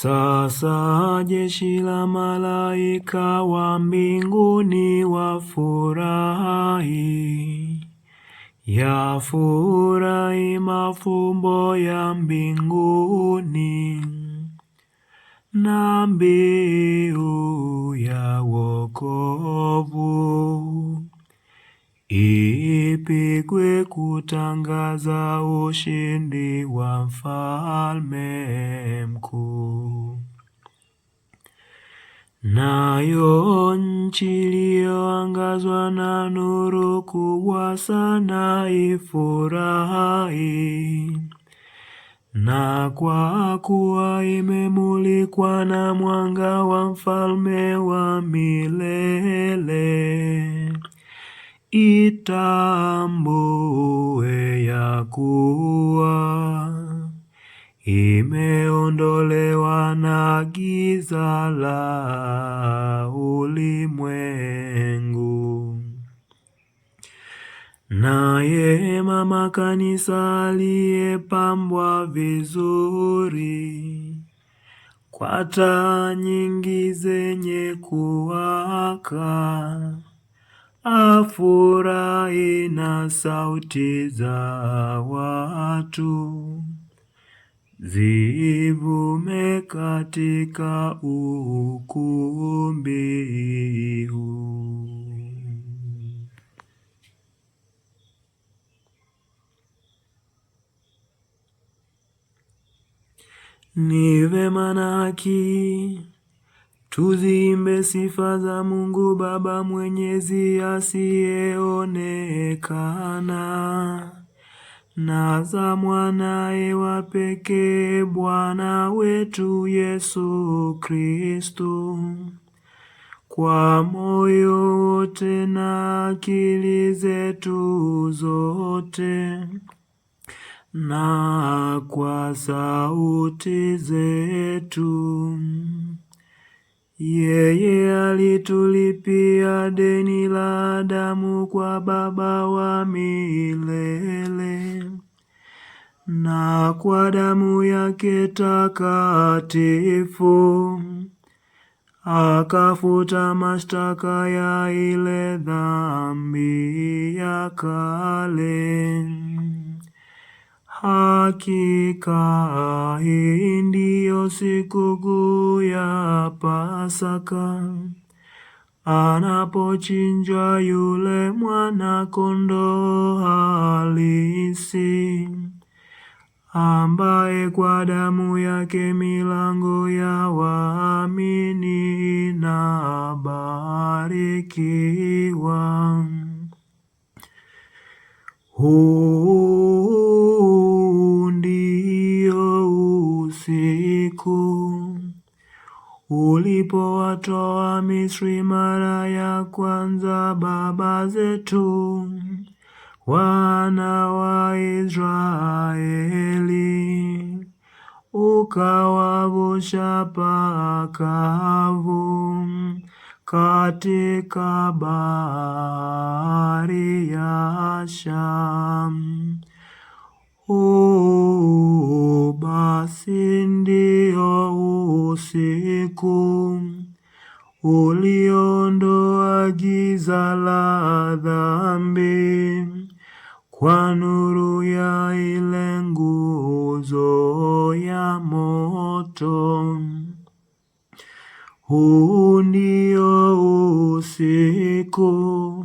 Sasa jeshi la malaika wa mbinguni wafurahi, yafurahi mafumbo ya mbinguni, na mbiu ya wokovu ipigwe kutangaza ushindi wa Mfalme Mkuu. Nayo nchi iliyoangazwa na nuru kubwa sana ifurahi, na kwa kuwa imemulikwa na mwanga wa Mfalme wa milele, itambue ya kuwa imeondolewa na giza la ulimwengu. Naye mama kanisa aliyepambwa vizuri kwa taa nyingi zenye kuwaka, afurahi na sauti za watu zivume katika ukumbi huu. Ni vema na haki tuziimbe sifa za Mungu Baba Mwenyezi asiyeonekana, na za mwanaye wa pekee Bwana wetu Yesu Kristo, kwa moyo wote na akili zetu zote, na kwa sauti zetu. Yeye alitulipia deni la damu kwa Baba wa milele, na kwa damu yake takatifu akafuta mashtaka ya ile dhambi ya kale. Hakika hii ndiyo sikukuu ya Pasaka, anapochinjwa yule mwana-kondoo halisi, ambaye kwa damu yake milango ya waamini inabarikiwa. Huu ndio usiku ulipowatoa Misri mara ya kwanza baba zetu, wana wa Israeli, ukawavusha pakavu katika bahari ya Shamu. Basi ndio usiku uliondoa giza la dhambi kwa nuru ya ile nguzo ya moto. Huu ndio usiku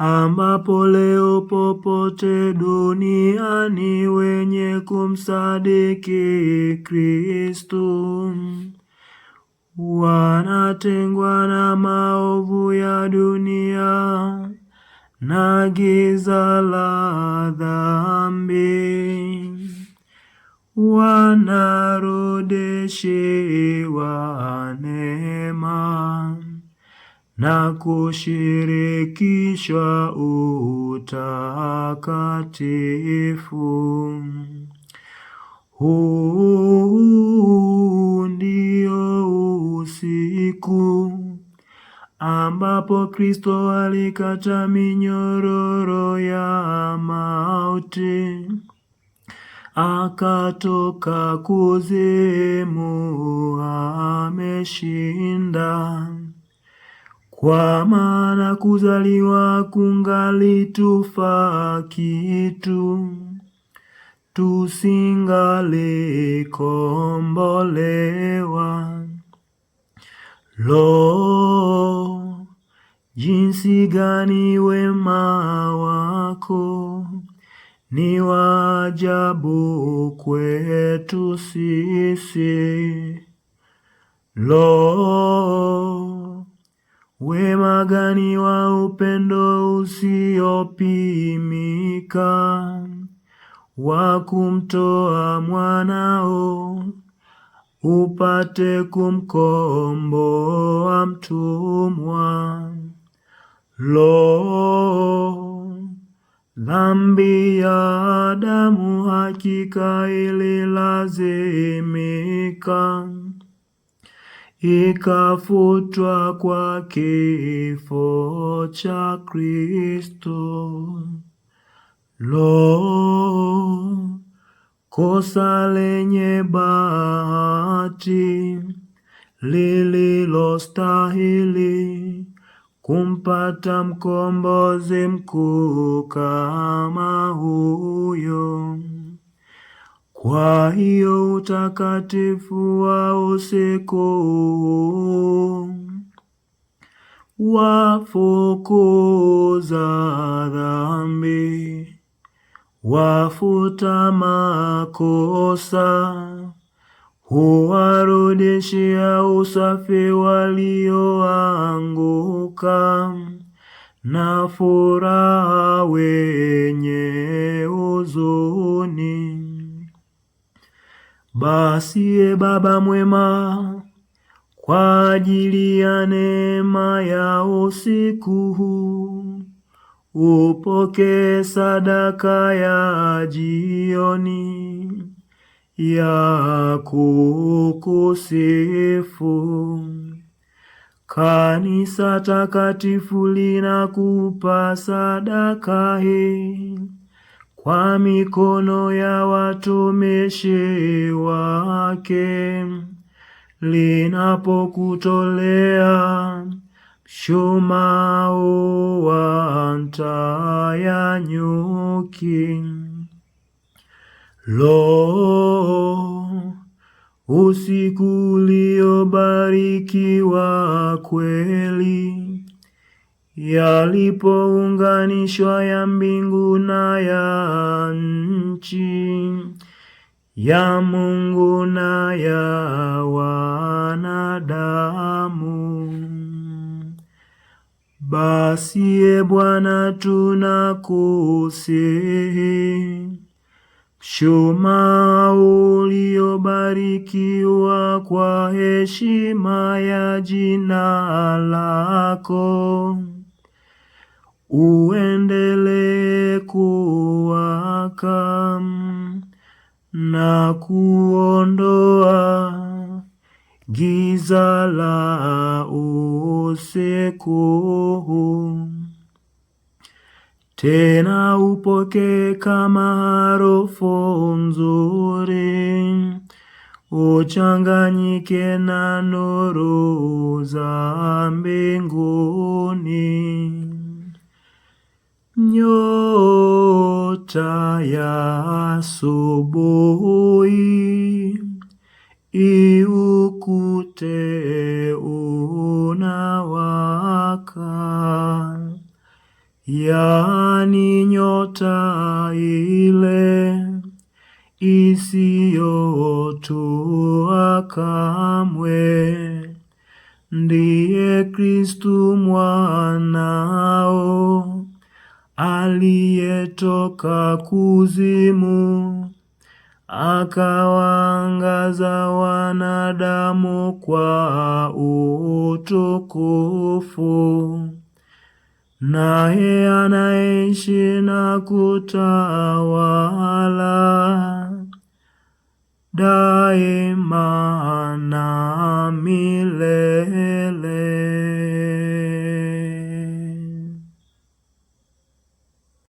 ambapo leo popote duniani wenye kumsadiki Kristo wanatengwa na maovu ya dunia na giza la dhambi, wanarudishiwa neema na kushirikishwa utakatifu. Huu ndio usiku ambapo Kristo alikata minyororo ya mauti, akatoka kuzimu umeshinda, kwa maana kuzaliwa kungali tufaa kitu, tusingalikombolewa. Lo, jinsi gani wema wako ni wa ajabu kwetu sisi. Lo, wema gani wa upendo usiopimika, wa kumtoa mwanao upate kumkomboa mtumwa. Lo, dhambi ya Adamu hakika ililazimika, ikafutwa kwa kifo cha Kristo. Lo, kosa lenye bahati lililostahili kumpata mkombozi mkuu kama huyo. Kwa hiyo utakatifu wa usiku wafukuza dhambi, wafuta makosa, huwarudishia usafi walioanguka, na furaha wenye huzuni. Basi Baba mwema, kwa ajili ya neema ya usiku huu, upokee sadaka ya jioni ya kukusifu. Kanisa takatifu linakupa sadaka hii kwa mikono ya watumishi wake, linapokutolea mshumaa wa nta ya nyuki. Lo, usiku uliobarikiwa kweli, yalipounganishwa ya mbingu na ya nchi, ya Mungu na ya wanadamu. Basi Bwana, tunakusihi, mshumaa uliobarikiwa kwa heshima ya jina lako, uendelee kuwaka na kuondoa giza la usiku. Tena upokee kama harufu nzuri, uchanganyike na nuru za mbinguni. Nyota ya asubuhi iukute unawaka, yaani nyota ile isiyotua kamwe, ndiye Kristu mwanao aliyetoka kuzimu, akawaangaza wanadamu kwa utukufu. Naye anaishi na kutawala daima